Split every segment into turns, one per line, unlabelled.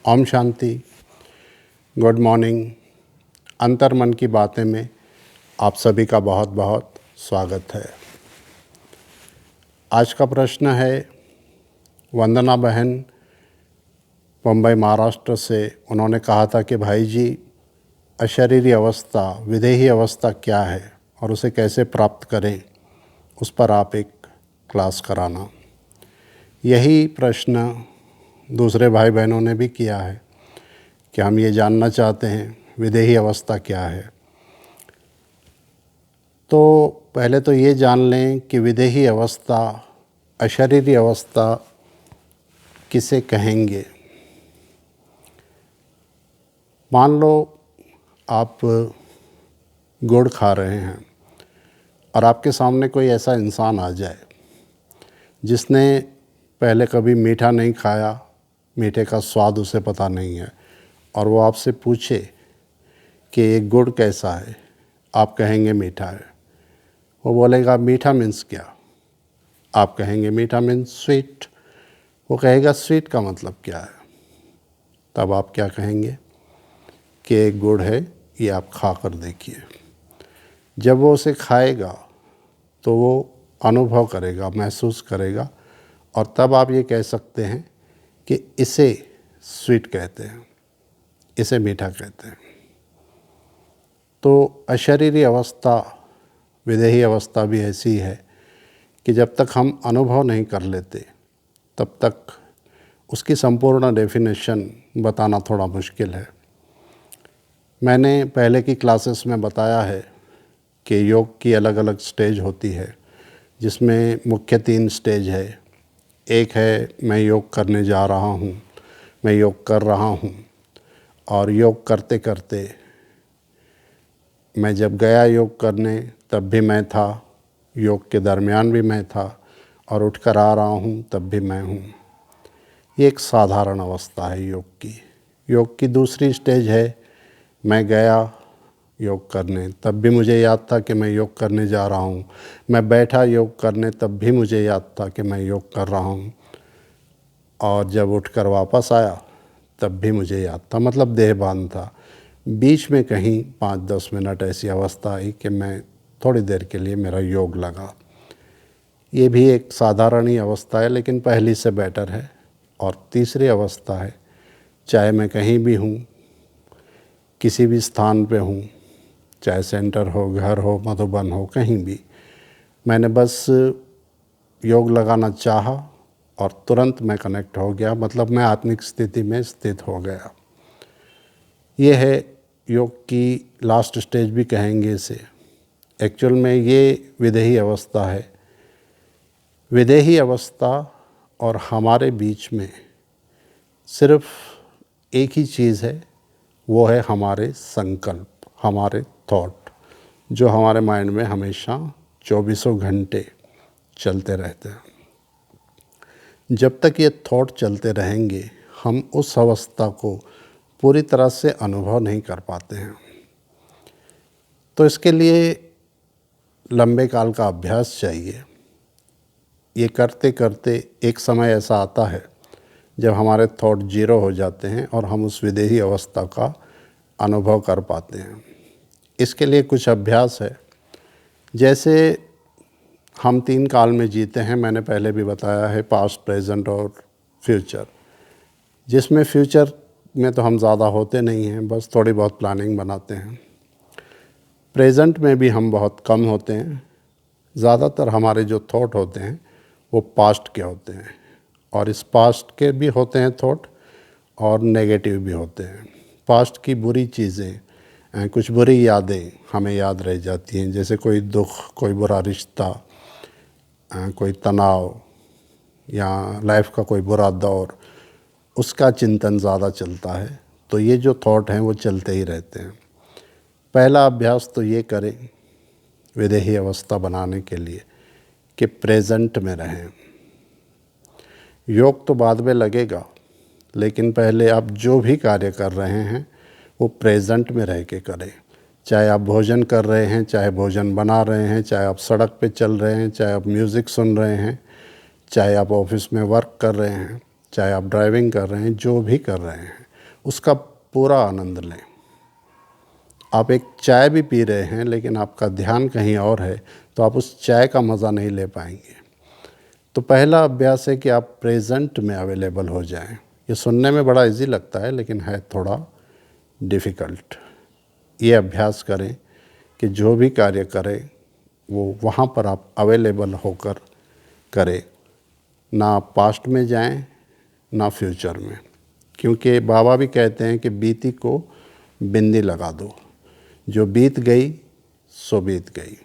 Om Shanti. Good morning. अंतर्मन की बातें में आप सभी का बहुत बहुत स्वागत है। आज का प्रश्न है, वंदना बहन मुंबई महाराष्ट्र से, उन्होंने कहा था कि भाई जी, अशरीरी अवस्था, विदेही अवस्था क्या है और उसे कैसे प्राप्त करें, उस पर आप एक क्लास कराना। यही प्रश्न दूसरे भाई बहनों ने भी किया है कि हम ये जानना चाहते हैं विदेही अवस्था क्या है। तो पहले तो ये जान लें कि विदेही अवस्था, अशरीरी अवस्था किसे कहेंगे। मान लो आप गुड़ खा रहे हैं और आपके सामने कोई ऐसा इंसान आ जाए जिसने पहले कभी मीठा नहीं खाया, मीठे का स्वाद उसे पता नहीं है, और वो आपसे पूछे कि ये गुड़ कैसा है, आप कहेंगे मीठा है। वो बोलेगा मीठा मीन्स क्या, आप कहेंगे मीठा मीन्स स्वीट। वो कहेगा स्वीट का मतलब क्या है, तब आप क्या कहेंगे कि एक गुड़ है, ये आप खा कर देखिए। जब वो उसे खाएगा तो वो अनुभव करेगा, महसूस करेगा, और तब आप ये कह सकते हैं कि इसे स्वीट कहते हैं, इसे मीठा कहते हैं। तो अशरीरी अवस्था, विदेही अवस्था भी ऐसी है कि जब तक हम अनुभव नहीं कर लेते तब तक उसकी संपूर्ण डेफिनेशन बताना थोड़ा मुश्किल है। मैंने पहले की क्लासेस में बताया है कि योग की अलग अलग स्टेज होती है, जिसमें मुख्य 3 स्टेज है। एक है मैं योग करने जा रहा हूँ, मैं योग कर रहा हूँ, और योग करते करते मैं जब गया योग करने तब भी मैं था, योग के दरमियान भी मैं था, और उठकर आ रहा हूँ तब भी मैं हूँ। ये एक साधारण अवस्था है योग की। योग की दूसरी स्टेज है, मैं गया योग करने तब भी मुझे याद था कि मैं योग करने जा रहा हूँ, मैं बैठा योग करने तब भी मुझे याद था कि मैं योग कर रहा हूँ, और जब उठकर वापस आया तब भी मुझे याद था, मतलब देहभान था। बीच में कहीं 5-10 मिनट ऐसी अवस्था आई कि मैं थोड़ी देर के लिए मेरा योग लगा। ये भी एक साधारण ही अवस्था है, लेकिन पहली से बेटर है। और तीसरी अवस्था है, चाहे मैं कहीं भी हूँ, किसी भी स्थान पे हूँ, चाहे सेंटर हो, घर हो, मधुबन हो, कहीं भी, मैंने बस योग लगाना चाहा और तुरंत मैं कनेक्ट हो गया, मतलब मैं आत्मिक स्थिति में स्थित हो गया। ये है योग की लास्ट स्टेज भी कहेंगे इसे। एक्चुअल में ये विदेही अवस्था है। विदेही अवस्था और हमारे बीच में सिर्फ एक ही चीज़ है, वो है हमारे संकल्प, हमारे थॉट, जो हमारे माइंड में हमेशा 24 घंटे चलते रहते हैं। जब तक ये थॉट चलते रहेंगे, हम उस अवस्था को पूरी तरह से अनुभव नहीं कर पाते हैं। तो इसके लिए लंबे काल का अभ्यास चाहिए। ये करते करते एक समय ऐसा आता है जब हमारे थॉट जीरो हो जाते हैं और हम उस विदेही अवस्था का अनुभव कर पाते हैं। इसके लिए कुछ अभ्यास है। जैसे हम 3 काल में जीते हैं, मैंने पहले भी बताया है, पास्ट, प्रेजेंट और फ्यूचर। जिसमें फ्यूचर में तो हम ज़्यादा होते नहीं हैं, बस थोड़ी बहुत प्लानिंग बनाते हैं। प्रेजेंट में भी हम बहुत कम होते हैं। ज़्यादातर हमारे जो थॉट होते हैं वो पास्ट के होते हैं, और इस पास्ट के भी होते हैं थॉट और नेगेटिव भी होते हैं। पास्ट की बुरी चीज़ें, कुछ बुरी यादें हमें याद रह जाती हैं, जैसे कोई दुख, कोई बुरा रिश्ता, कोई तनाव, या लाइफ का कोई बुरा दौर, उसका चिंतन ज़्यादा चलता है। तो ये जो थॉट हैं वो चलते ही रहते हैं। पहला अभ्यास तो ये करें विदेही अवस्था बनाने के लिए कि प्रेजेंट में रहें। योग तो बाद में लगेगा, लेकिन पहले आप जो भी कार्य कर रहे हैं वो प्रेजेंट में रह के करें। चाहे आप भोजन कर रहे हैं, चाहे भोजन बना रहे हैं, चाहे आप सड़क पे चल रहे हैं, चाहे आप म्यूज़िक सुन रहे हैं, चाहे आप ऑफिस में वर्क कर रहे हैं, चाहे आप ड्राइविंग कर रहे हैं, जो भी कर रहे हैं, उसका पूरा आनंद लें। आप एक चाय भी पी रहे हैं लेकिन आपका ध्यान कहीं और है, तो आप उस चाय का मज़ा नहीं ले पाएंगे। तो पहला अभ्यास है कि आप प्रेजेंट में अवेलेबल हो जाएं। ये सुनने में बड़ा इजी लगता है लेकिन है थोड़ा डिफ़िकल्ट। ये अभ्यास करें कि जो भी कार्य करें वो वहाँ पर आप अवेलेबल होकर करें, ना आप पास्ट में जाएं ना फ्यूचर में, क्योंकि बाबा भी कहते हैं कि बीती को बिंदी लगा दो, जो बीत गई सो बीत गई।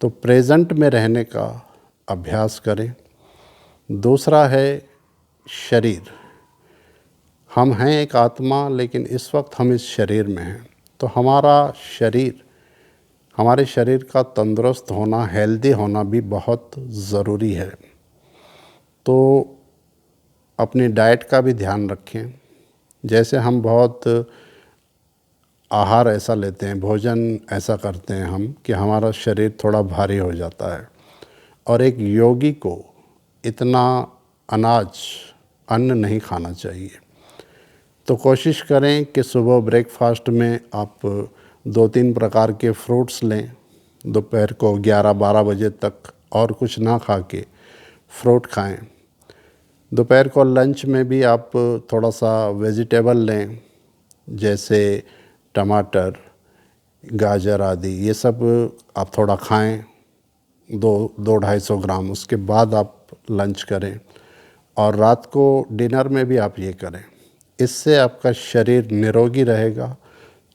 तो प्रेजेंट में रहने का अभ्यास करें। दूसरा है शरीर। हम हैं एक आत्मा, लेकिन इस वक्त हम इस शरीर में हैं। तो हमारे शरीर का तंदुरुस्त होना, हेल्दी होना भी बहुत ज़रूरी है। तो अपनी डाइट का भी ध्यान रखें। जैसे हम बहुत आहार ऐसा लेते हैं, भोजन ऐसा करते हैं हम कि हमारा शरीर थोड़ा भारी हो जाता है। और एक योगी को इतना अन्न नहीं खाना चाहिए। तो कोशिश करें कि सुबह ब्रेकफास्ट में आप 2-3 प्रकार के फ्रूट्स लें, दोपहर को 11-12 बजे तक और कुछ ना खा के फ्रूट खाएं। दोपहर को लंच में भी आप थोड़ा सा वेजिटेबल लें, जैसे टमाटर, गाजर आदि, ये सब आप थोड़ा खाएं, 200-250 ग्राम। उसके बाद आप लंच करें और रात को डिनर में भी आप ये करें। इससे आपका शरीर निरोगी रहेगा,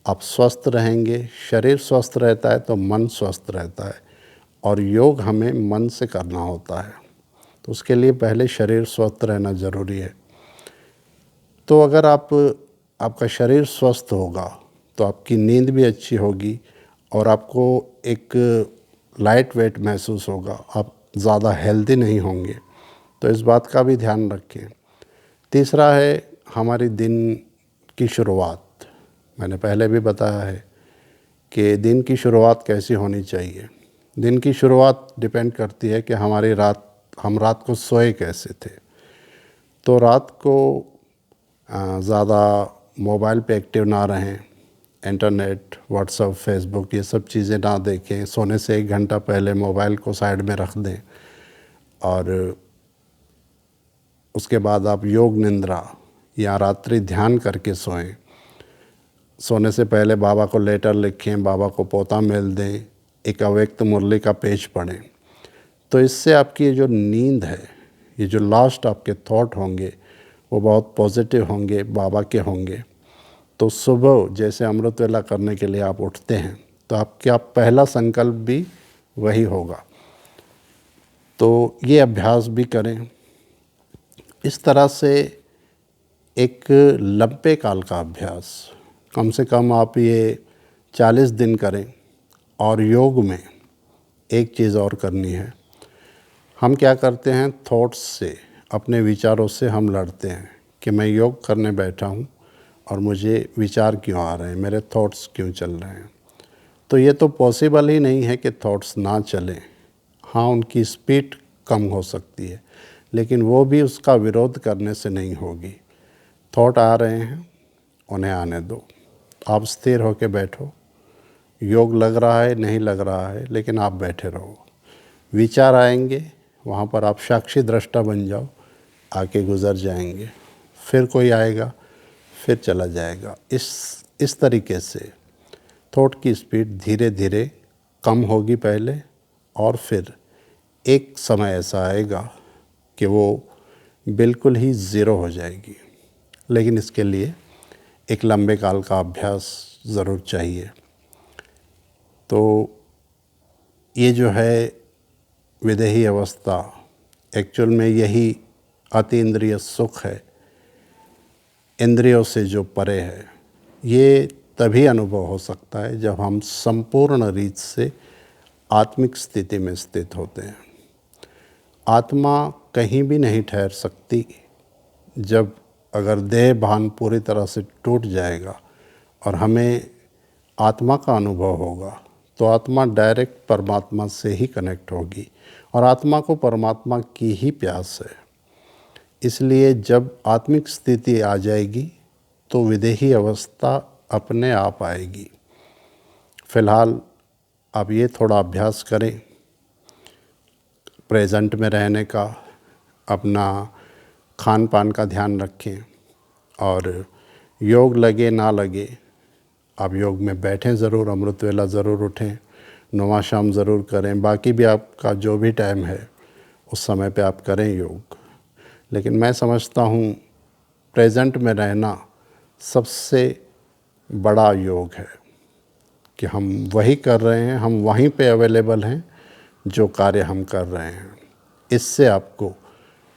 आप स्वस्थ रहेंगे। शरीर स्वस्थ रहता है तो मन स्वस्थ रहता है, और योग हमें मन से करना होता है, तो उसके लिए पहले शरीर स्वस्थ रहना ज़रूरी है। तो अगर आपका शरीर स्वस्थ होगा तो आपकी नींद भी अच्छी होगी और आपको एक लाइट वेट महसूस होगा, आप ज़्यादा हेल्दी नहीं होंगे। तो इस बात का भी ध्यान रखें। तीसरा है हमारी दिन की शुरुआत। मैंने पहले भी बताया है कि दिन की शुरुआत कैसी होनी चाहिए। दिन की शुरुआत डिपेंड करती है कि हम रात को सोए कैसे थे। तो रात को ज़्यादा मोबाइल पे एक्टिव ना रहें, इंटरनेट, व्हाट्सएप, फेसबुक, ये सब चीज़ें ना देखें। सोने से 1 घंटा पहले मोबाइल को साइड में रख दें और उसके बाद आप योग निंद्रा या रात्रि ध्यान करके सोएं। सोने से पहले बाबा को लेटर लिखें, बाबा को पोता मेल दें, एक अव्यक्त मुरली का पेज पढ़ें। तो इससे आपकी ये जो नींद है, ये जो लास्ट आपके थॉट होंगे वो बहुत पॉजिटिव होंगे, बाबा के होंगे। तो सुबह जैसे अमृत वेला करने के लिए आप उठते हैं तो आपका पहला संकल्प भी वही होगा। तो ये अभ्यास भी करें। इस तरह से एक लंबे काल का अभ्यास, कम से कम आप ये 40 दिन करें। और योग में एक चीज़ और करनी है, हम क्या करते हैं, थॉट्स से, अपने विचारों से हम लड़ते हैं कि मैं योग करने बैठा हूँ और मुझे विचार क्यों आ रहे हैं, मेरे थॉट्स क्यों चल रहे हैं। तो ये तो पॉसिबल ही नहीं है कि थॉट्स ना चलें। हाँ, उनकी स्पीड कम हो सकती है, लेकिन वो भी उसका विरोध करने से नहीं होगी। थॉट आ रहे हैं, उन्हें आने दो, आप स्थिर होकर बैठो। योग लग रहा है, नहीं लग रहा है, लेकिन आप बैठे रहो। विचार आएंगे, वहाँ पर आप साक्षी दृष्टा बन जाओ, आके गुज़र जाएंगे। फिर कोई आएगा, फिर चला जाएगा। इस तरीके से थॉट की स्पीड धीरे धीरे कम होगी पहले, और फिर एक समय ऐसा आएगा कि वो बिल्कुल ही ज़ीरो हो जाएगी। लेकिन इसके लिए एक लंबे काल का अभ्यास ज़रूर चाहिए। तो ये जो है विदेही अवस्था, एक्चुअल में यही अतीन्द्रिय सुख है, इंद्रियों से जो परे है। ये तभी अनुभव हो सकता है जब हम संपूर्ण रीत से आत्मिक स्थिति में स्थित होते हैं। आत्मा कहीं भी नहीं ठहर सकती। जब अगर देह भान पूरी तरह से टूट जाएगा और हमें आत्मा का अनुभव होगा, तो आत्मा डायरेक्ट परमात्मा से ही कनेक्ट होगी, और आत्मा को परमात्मा की ही प्यास है। इसलिए जब आत्मिक स्थिति आ जाएगी तो विदेही अवस्था अपने आप आएगी। फ़िलहाल आप ये थोड़ा अभ्यास करें प्रेजेंट में रहने का, अपना खान पान का ध्यान रखें, और योग लगे ना लगे आप योग में बैठें ज़रूर, अमृत वेला ज़रूर उठें, नुमा शाम ज़रूर करें, बाकी भी आपका जो भी टाइम है उस समय पे आप करें योग। लेकिन मैं समझता हूँ प्रेजेंट में रहना सबसे बड़ा योग है कि हम वही कर रहे हैं, हम वहीं पे अवेलेबल हैं जो कार्य हम कर रहे हैं। इससे आपको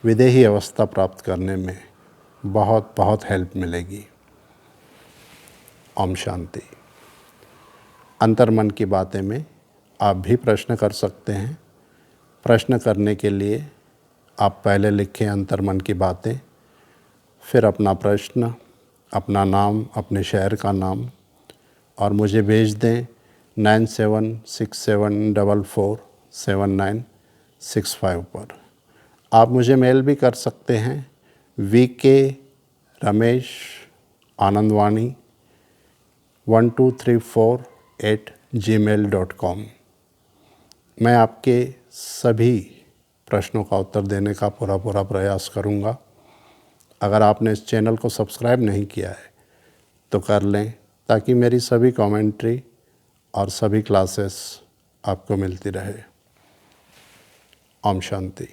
विदेही अवस्था प्राप्त करने में बहुत बहुत हेल्प मिलेगी। ओम शांति। अंतर्मन की बातें में आप भी प्रश्न कर सकते हैं। प्रश्न करने के लिए आप पहले लिखें अंतर्मन की बातें, फिर अपना प्रश्न, अपना नाम, अपने शहर का नाम, और मुझे भेज दें 9767447965 पर। आप मुझे मेल भी कर सकते हैं vk.ramesh1234@gmail.com। मैं आपके सभी प्रश्नों का उत्तर देने का पूरा प्रयास करूंगा। अगर आपने इस चैनल को सब्सक्राइब नहीं किया है तो कर लें, ताकि मेरी सभी कमेंट्री और सभी क्लासेस आपको मिलती रहे। ओम शांति।